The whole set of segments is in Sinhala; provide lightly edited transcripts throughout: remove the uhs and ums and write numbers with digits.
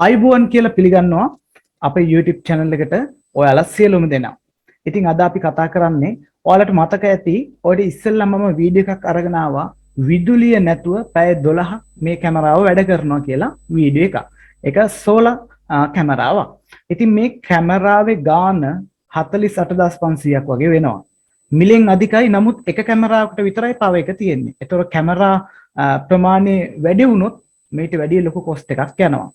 අයිබෝන් කියලා පිළිගන්නවා අපේ YouTube channel එකට ඔයාලා සියලුම දෙනා. ඉතින් අද අපි කතා කරන්නේ ඔයාලට මතක ඇති ඔය ඉස්සෙල්ලාම මම වීඩියෝ එකක් අරගෙන ආවා විදුලිය නැතුව පැය 12ක් මේ කැමරාව වැඩ කරනවා කියලා වීඩියෝ එකක්. ඒක සෝලර් කැමරාවක්. ඉතින් මේ කැමරාවේ ගාන 48500ක් වගේ වෙනවා. මිලියන් අධිකයි. නමුත් එක කැමරාවකට විතරයි පව එක තියෙන්නේ. ඒතකොට කැමරා ප්‍රමාණය වැඩි වුණොත් මේට වැඩි ලොකු කොස්ට් එකක් යනවා.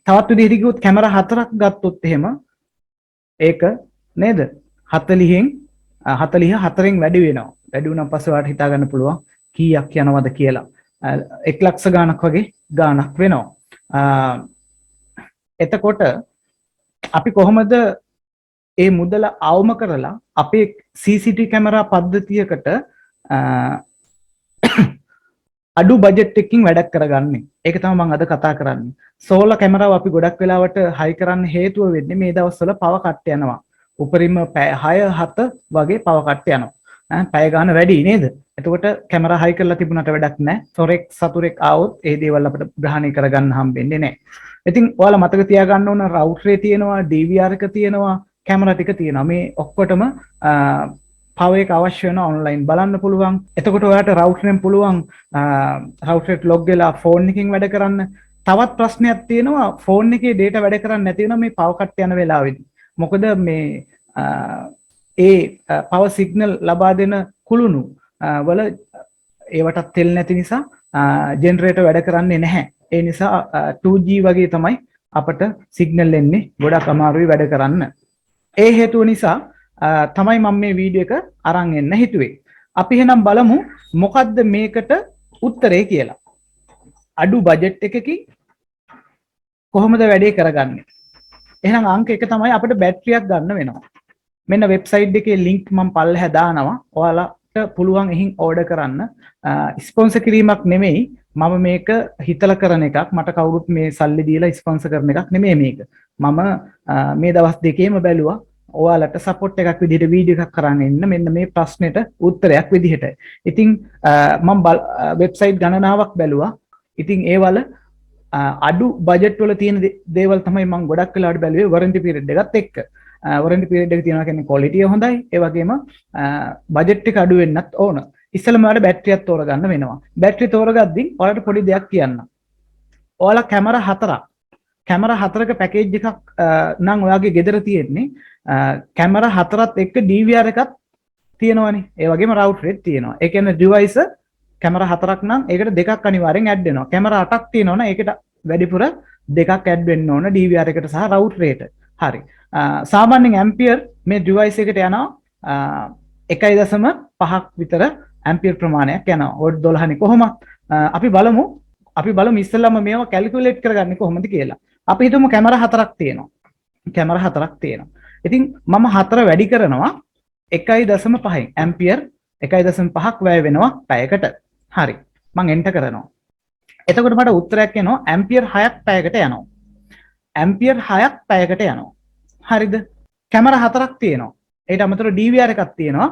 තවත් විදිහට කිව්වොත් කැමරා හතරක් ගත්තොත් එහෙම ඒක නේද 40න් 44න් වැඩි වෙනවා. වැඩි වුණාන් පස්සේ ඔයාලට හිතා ගන්න පුළුවන් කීයක් යනවද කියලා. 1 ලක්ෂ ගාණක් වගේ ගාණක් වෙනවා. එතකොට අපි කොහොමද ඒ මුදල අවම කරලා අපේ CCTV කැමරා පද්ධතියකට අඩු බජට් එකකින් වැඩක් කරගන්නේ. ඒක තමයි මම අද කතා කරන්නේ. සෝලර් කැමරාව අපි ගොඩක් වෙලාවට හයි කරන්න හේතුව වෙන්නේ මේ දවස්වල පව කට් යනවා. උපරිම 6-7 වගේ පව කට් යනවා. පැය ගන්න වැඩි නේද? එතකොට කැමරා හයි කරලා තිබුණාට වැඩක් නැහැ. සොරෙක් සතුරෙක් ආවොත් ඒ දේවල් අපිට ග්‍රහණය කරගන්න හම්බෙන්නේ නැහැ. ඉතින් ඔයාලා මතක තියාගන්න ඕන රවුටරේ තියෙනවා, DVR එක තියෙනවා, කැමරා ටික තියෙනවා. මේ ඔක්කොටම පව එක අවශ්‍ය වෙන ඔන්ලයින් බලන්න පුළුවන්. එතකොට ඔයාලට රවුටරෙන් පුළුවන් රවුටරේට ලොග් වෙලා ෆෝන් එකකින් වැඩ කරන්න. තවත් ප්‍රශ්නයක් තියෙනවා ෆෝන් එකේ data වැඩ කරන්නේ නැති වෙනවා මේ පව කට් යන වෙලාවෙදී. මොකද මේ ඒ පව සිග්නල් ලබා දෙන කුළුණු වල ඒවට තෙල් නැති නිසා ජෙනරේටර් වැඩ කරන්නේ නැහැ. ඒ නිසා 2G වගේ තමයි අපට සිග්නල් එන්නේ. ගොඩක් අමාරුයි වැඩ කරන්න. ඒ හේතුව නිසා තමයි මම මේ වීඩියෝ එක අරන් එන්න හිතුවේ. අපි එහෙනම් බලමු මොකද්ද මේකට උත්තරේ කියලා. අඩු බජට් එකකින් කොහොමද වැඩේ කරගන්නේ? එහෙනම් අංක 1 තමයි අපිට බැටරියක් ගන්න වෙනවා. මෙන්න වෙබ්සයිට් එකේ link මම පල්ලෙහා දානවා. ඔයාලට පුළුවන් එහින් ඕඩර් කරන්න. ස්පොන්සර් කිරීමක් නෙමෙයි. මම මේක හිතලා කරන එකක්. මට කවුරුත් මේ සල්ලි දීලා ස්පොන්සර් කරන එකක් නෙමෙයි මේක. මම මේ දවස් දෙකේම බැලුවා. ඔයාලට සපෝට් එකක් විදිහට වීඩියෝ එකක් කරන්න එන්න මෙන්න මේ ප්‍රශ්නෙට උත්තරයක් විදිහට. ඉතින් මම වෙබ්සයිට් ගණනාවක් බැලුවා. ඉතින් ඒවල අඩු බජට් වල තියෙන දේවල් තමයි මම ගොඩක් වෙලාවට බැලුවේ වරන්ටි පීරියඩ් එකත් එක්ක. වරන්ටි පීරියඩ් එක තියනවා කියන්නේ ක්වොලිටිය හොඳයි. ඒ වගේම බජට් එක අඩු වෙන්නත් ඕන. ඉස්සෙල්ලාම ඔයාලට බැටරියක් තෝරගන්න වෙනවා. බැටරි තෝරගද්දී ඔයාලට පොඩි දෙයක් කියන්න. ඔයාලා කැමරා හතරක පැකේජ් එකක් නම් ඔයාගේ ගෙදර තියෙන්නේ. කැමරා හතරත් එක්ක DVR එකක් තියෙනවනේ. ඒ වගේම රවුටරෙත් තියෙනවා. ඒ කියන්නේ ඩිවයිස් කැමරා හතරක් නම් ඒකට දෙකක් අනිවාර්යෙන් ඇඩ් වෙනවා. කැමරා 8ක් තියෙනවනේ ඒකට වැඩිපුර දෙකක් ඇඩ් වෙන්න ඕන DVR එකට සහ රවුටරේට. හරි. සාමාන්‍යයෙන් ඇම්පියර් මේ ඩිවයිස් එකට යනවා 1.5ක් විතර ඇම්පියර් ප්‍රමාණයක් යනවා. වෝල්ට් 12නේ කොහොමද? අපි බලමු ඉස්සෙල්ලාම මේව කැල්කියුලේට් කරගන්නේ කොහොමද කියලා. අපි හිතමු කැමරා හතරක් තියෙනවා. ඉතින් මම 4 වැඩි කරනවා 1.5න් ඇම්පියර් 1.5ක් වැය වෙනවා පැයකට. හරි. මම එන්ටර් කරනවා. එතකොට මට උත්තරයක් එනවා ඇම්පියර් 6ක් පැයකට යනවා. හරිද? කැමරා 4ක් තියෙනවා. ඒට අමතරව DVR එකක් තියෙනවා.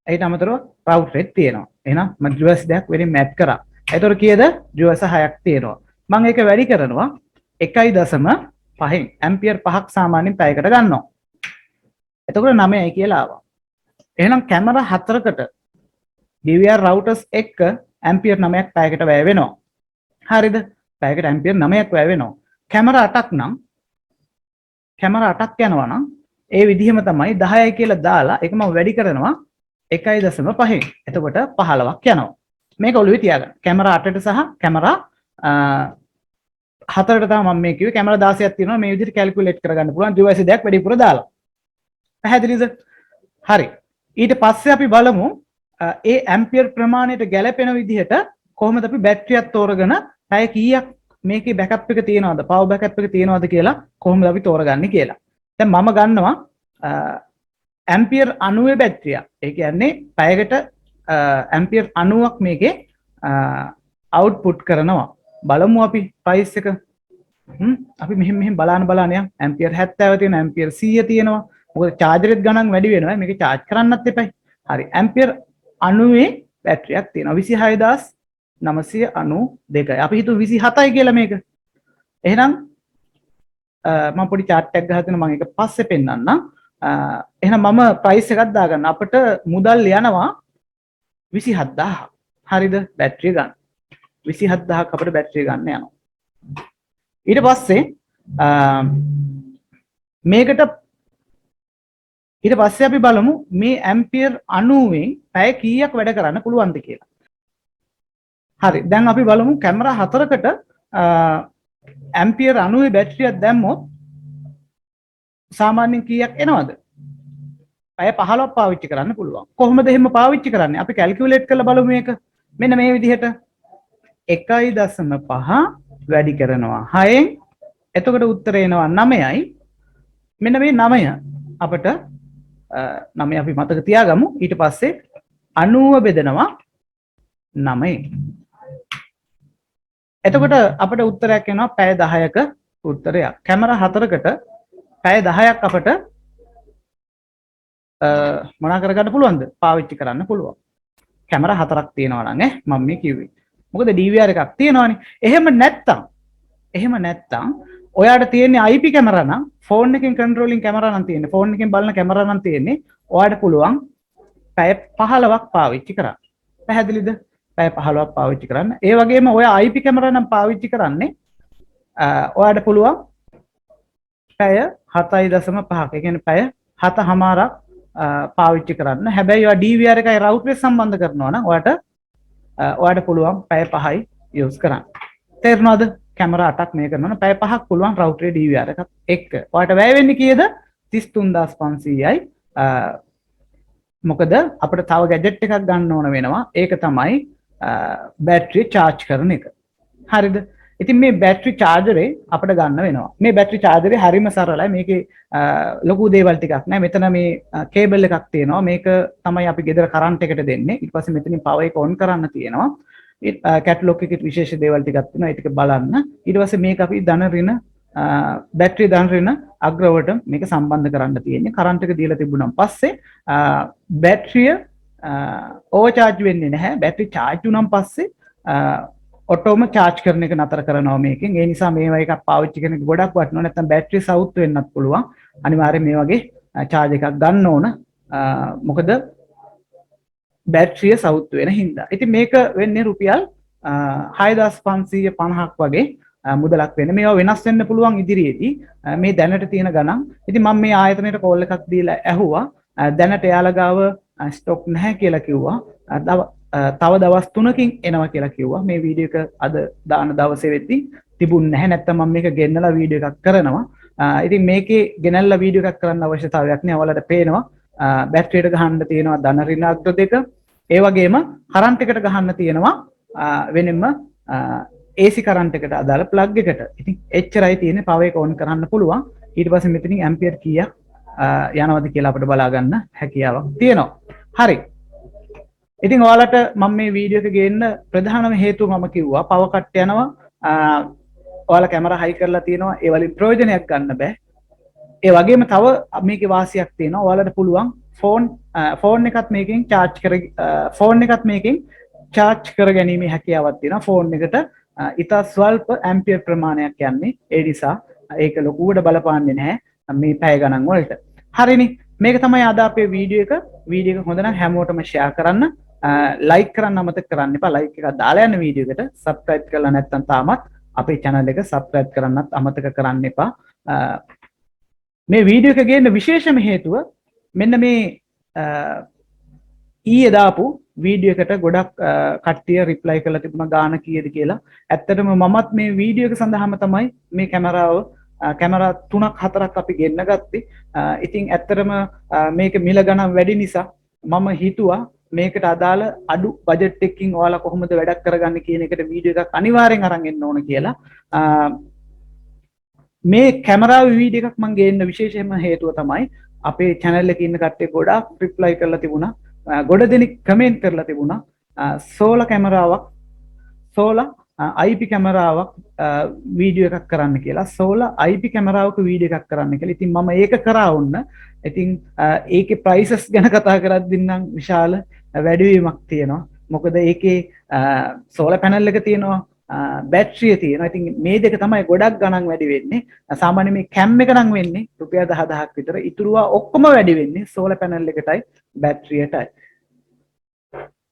ඒට අමතරව රවුටර් තියෙනවා. එහෙනම් මම ඩිවයිස් දෙකක් වෙනින් මැප් කරා. එතකොට කීයද? ඩිවයිස් 6ක් තියෙනවා. මම ඒක වැඩි කරනවා 1.5න් ඇම්පියර් 5ක් සාමාන්‍යයෙන් පැයකට ගන්නවා. එතකොට 9යි කියලා ආවා. එහෙනම් කැමරා 4කට DVR routers එක්ක ඇම්පියර් 9ක් පැයකට වැය වෙනවා. හරිද? පැයකට ඇම්පියර් 9ක් වැය වෙනවා. කැමරා 8ක් යනවා නම් ඒ විදිහම තමයි 10යි කියලා දාලා ඒක මම වැඩි කරනවා 1.5න්. එතකොට 15ක් යනවා. මේක ඔළුවේ තියාගන්න. කැමරා 8ට සහ කැමරා 4ට තමයි මම මේ කිව්වේ. කැමරා 16ක් තියෙනවා. මේ විදිහට කැල්කියුලේට් කරගන්න පුළුවන් ඩිවයිස් දෙකක් වැඩිපුර දාලා. පැහැදිලිද? හරි. ඊට පස්සේ අපි බලමු ඒ ඇම්පියර් ප්‍රමාණයට ගැලපෙන විදිහට කොහොමද අපි බැටරියක් තෝරගෙන පැය කීයක් මේකේ බෑකප් එක තියෙනවද, පවර් බෑකප් එක තියෙනවද කියලා කොහොමද අපි තෝරගන්නේ කියලා. දැන් මම ගන්නවා ඇම්පියර් 90 බැටරිය. ඒ කියන්නේ පැයකට ඇම්පියර් 90ක් මේකේ අවුට්පුට් කරනවා. බලමු අපි ප්‍රයිස් එක. අපි මෙහෙම බලන්න යන්න. ඇම්පියර් 70 තියෙනවා, ඇම්පියර් 100 තියෙනවා. මොකද චාර්ජරෙත් ගණන් වැඩි වෙනවා. මේක චාර්ජ් කරන්නත් එපයි. හරි. ඇම්පියර් 90 බැටරියක් තියෙනවා. 26992. අපි හිතුව 27යි කියලා මේක. එහෙනම් මම පොඩි chart එකක් ගහලා තියෙනවා මම ඒක පස්සේ පෙන්නන්නම්. එහෙනම් මම price එකක් දාගන්න. අපිට මුදල් යනවා 27000. හරිද? බැටරිය ගන්න. 27000ක් අපිට බැටරිය ගන්න යනවා. ඊට පස්සේ මේකට ඊට පස්සේ අපි බලමු මේ ඇම්පියර් 90න් පැය කීයක් වැඩ කරන්න පුළුවන්ද කියලා. හරි. දැන් අපි බලමු කැමරා 4කට ඇම්පියර් 90 බැටරියක් දැම්මොත් සාමාන්‍යයෙන් කීයක් එනවද? පැය 15ක් පාවිච්චි කරන්න පුළුවන්. කොහොමද එහෙම පාවිච්චි කරන්නේ? අපි කැල්කියුලේට් කරලා බලමු මේක. මෙන්න මේ විදිහට 1.5 වැඩි කරනවා 6න්. එතකොට උත්තරේ එනවා 9යි. මෙන්න මේ 9 අපිට 9 අපි මතක තියාගමු. ඊට පස්සේ 90 බෙදනවා 9යි. එතකොට අපිට උත්තරයක් එනවා පැය 10ක උත්තරයක්. කැමරා 4කට පැය 10ක් අපිට මොනා කරගන්න පුළුවන්ද? පාවිච්චි කරන්න පුළුවන්. කැමරා 4ක් තියෙනවා නම් මම මේ කිව්වේ. මොකද DVR එකක් තියෙනවානේ. එහෙම නැත්තම් ඔයාට තියෙන්නේ IP කැමරා නම් ෆෝන් එකෙන් කන්ට්‍රෝලින් කැමරා නම් තියෙන්නේ. ෆෝන් එකෙන් බලන කැමරා නම් තියෙන්නේ. ඔයාට පුළුවන් පැය 15ක් පාවිච්චි කරන්න. පැහැදිලිද? පැය 15ක් පාවිච්චි කරන්න. ඒ වගේම ඔයා IP කැමරා නම් පාවිච්චි කරන්නේ ඔයාට පුළුවන් පැය 7.5ක්. ඒ කියන්නේ පැය 7:00ක් පාවිච්චි කරන්න. හැබැයි ඔයා DVR එකයි රවුටර් එක සම්බන්ධ කරනවා නම් ඔයාට පුළුවන් පැය 5යි යූස් කරන්න. තේරුණාද? කැමරා 8ක් මේ කරනවා. පැය 5ක් පුළුවන් රවුටරේ DVR එකත් එක්ක. ඔයාට වැය වෙන්නේ කීයද? 33500යි. මොකද අපිට තව ගැජට් එකක් ගන්න ඕන වෙනවා. ඒක තමයි බැටරිය charge කරන එක. හරිද? ඉතින් මේ බැටරි chargerේ අපිට ගන්න වෙනවා. මේ බැටරි chargerේ හරිම සරලයි. මේකේ ලොකු දේවල් ටිකක් නෑ. මෙතන මේ කේබල් එකක් තියෙනවා. මේක තමයි අපි ගෙදර කරන්ට් එකට දෙන්නේ. ඊට පස්සේ මෙතනින් power එක on කරන්න තියෙනවා. කැටලොග් එකේ විශේෂ දේවල් ටිකක් තියෙනවා. ඒ ටික බලන්න. ඊට පස්සේ මේක අපි ධන ඍණ බැටරි ධන ඍණ අග්‍රවට මේක සම්බන්ධ කරන්න තියෙන්නේ. කරන්ට් එක දීලා තිබුණාන් පස්සේ බැටරිය ඕවර්චාර්ජ් වෙන්නේ නැහැ. බැටරි charge වුණාන් පස්සේ ඔටෝම charge කරන එක නතර කරනවා මේකෙන්. ඒ නිසා මේවා එකක් පාවිච්චි කරන එක ගොඩක් වටිනවා. නැත්නම් බැටරි සවුත් වෙන්නත් පුළුවන්. අනිවාර්යයෙන් මේ වගේ charge එකක් ගන්න ඕන. මොකද බැටරිය සවුත් වෙන හින්දා. ඉතින් මේක වෙන්නේ රුපියල් 6550ක් වගේ මුදලක් වෙන. මේවා වෙනස් වෙන්න පුළුවන් ඉදිරියේදී. මේ දැනට තියෙන ගණන්. ඉතින් මම මේ ආයතනයට කෝල් එකක් දීලා ඇහුවා. දැනට එයාලා ගාව ස්ටොක් නැහැ කියලා කිව්වා. තව දවස් 3කින් එනවා කියලා කිව්වා. මේ වීඩියෝ එක අද දාන දවසේ වෙද්දී තිබුණ නැහැ. නැත්තම් මම මේක ගෙන්නලා වීඩියෝ එකක් කරනවා. ඉතින් මේකේ ගෙනල්ලා වීඩියෝ එකක් කරන්න අවශ්‍යතාවයක් නෑ. ඔයාලට පේනවා බැටරියට ගහන්න තියෙනවා ධන ඍණ අග්‍ර දෙක. ඒ වගේම කරන්ට් එකට ගහන්න තියෙනවා වෙනින්ම AC කරන්ට් එකට අදාළ ප්ලග් එකට. ඉතින් එච්චරයි තියෙන්නේ. පවර් එක ඔන් කරන්න පුළුවන්. ඊට පස්සේ මෙතනින් ඇම්පියර් කීයක් යනවද කියලා අපිට බලා ගන්න හැකියාවක් තියෙනවා. හරි. ඉතින් ඔයාලට මම මේ වීඩියෝ එක ගේන්න ප්‍රධානම හේතුව මම කිව්වා පවර් කට් යනවා. ඔයාලා කැමරා හයි කරලා තියෙනවා. ඒ වලින් ප්‍රයෝජනයක් ගන්න බෑ. ඒ වගේම තව මේකේ වාසියක් තියෙනවා. ඔයාලට පුළුවන් ෆෝන් එකත් මේකෙන් charge කරගැනීමේ හැකියාවක් තියෙනවා. ෆෝන් එකට ඉතා ස්වල්ප ඇම්පියර් ප්‍රමාණයක් යන්නේ. ඒ නිසා ඒක ලොකුවට බලපාන්නේ නැහැ මේ පැය ගණන් වලට. හරිනේ. මේක තමයි අද අපේ වීඩියෝ එක. වීඩියෝ එක හොඳ නම් හැමෝටම share කරන්න. like කරන්න අමතක කරන්න එපා. like එකක් දාලා යන්න වීඩියෝ එකට. subscribe කරලා නැත්නම් තාමත් අපේ channel එක subscribe කරන්නත් අමතක කරන්න එපා. මේ වීඩියෝ එක ගේන්න විශේෂම හේතුව මෙන්න මේ ඊයේ දාපු වීඩියෝ එකට ගොඩක් කට්ටිය රිප්ලයි කරලා තිබුණා ගාන කීයද කියලා. ඇත්තටම මමත් මේ වීඩියෝ එක සඳහාම තමයි මේ කැමරා 3ක් 4ක් අපි ගෙන්න ගත්තේ. ඉතින් ඇත්තටම මේක මිල ගණන් වැඩි නිසා මම හිතුවා මේකට අදාළ අඩු බජට් එකකින් ඔයාලා කොහොමද වැඩක් කරගන්නේ කියන එකට වීඩියෝ එකක් අනිවාර්යෙන් අරන් එන්න ඕන කියලා. මේ කැමරාවේ වීඩියෝ එකක් මම ගේන්න විශේෂයෙන්ම හේතුව තමයි අපේ channel එකේ ඉන්න කට්ටිය ගොඩාක් රිප්ලයි කරලා තිබුණා. ගොඩ දෙනෙක් කමෙන්ට් කරලා තිබුණා සෝලා කැමරාවක් සෝලා IP කැමරාවක් වීඩියෝ එකක් කරන්න කියලා. සෝලා IP කැමරාවක වීඩියෝ එකක් කරන්න කියලා. ඉතින් මම ඒක කරා වුණ. ඉතින් ඒකේ prices ගැන කතා කරද්දී නම් විශාල වැඩිවීමක් තියෙනවා. මොකද ඒකේ සෝලා පැනල් එක තියෙනවා බැටරිය තියෙනවා. ඉතින් මේ දෙක තමයි ගොඩක් ගණන් වැඩි වෙන්නේ. සාමාන්‍ය මේ කැම් එක නම් වෙන්නේ රුපියල් 10000ක් විතර. ඉතුරුවා ඔක්කොම වැඩි වෙන්නේ සෝලර් පැනල් එකටයි බැටරියටයි.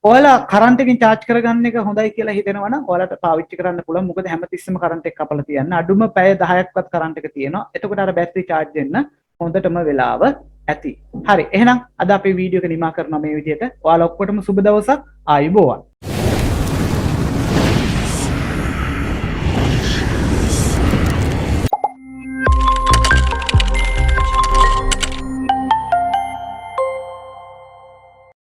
ඔයාලා කරන්ට් එකකින් charge කරගන්න එක හොඳයි කියලා හිතෙනවා නම් ඔයාලට පාවිච්චි කරන්න පුළුවන්. මොකද හැමතිස්සෙම කරන්ට් එක කපලා තියන්න. අඩුම පැය 10ක්වත් කරන්ට් එක තියෙනවා. එතකොට අර බැටරි charge වෙන්න හොඳටම වෙලාව ඇති. හරි. එහෙනම් අද අපේ වීඩියෝ එක නිමා කරනවා මේ විදිහට. ඔයාලා ඔක්කොටම සුබ දවසක්. ආයුබෝවන්.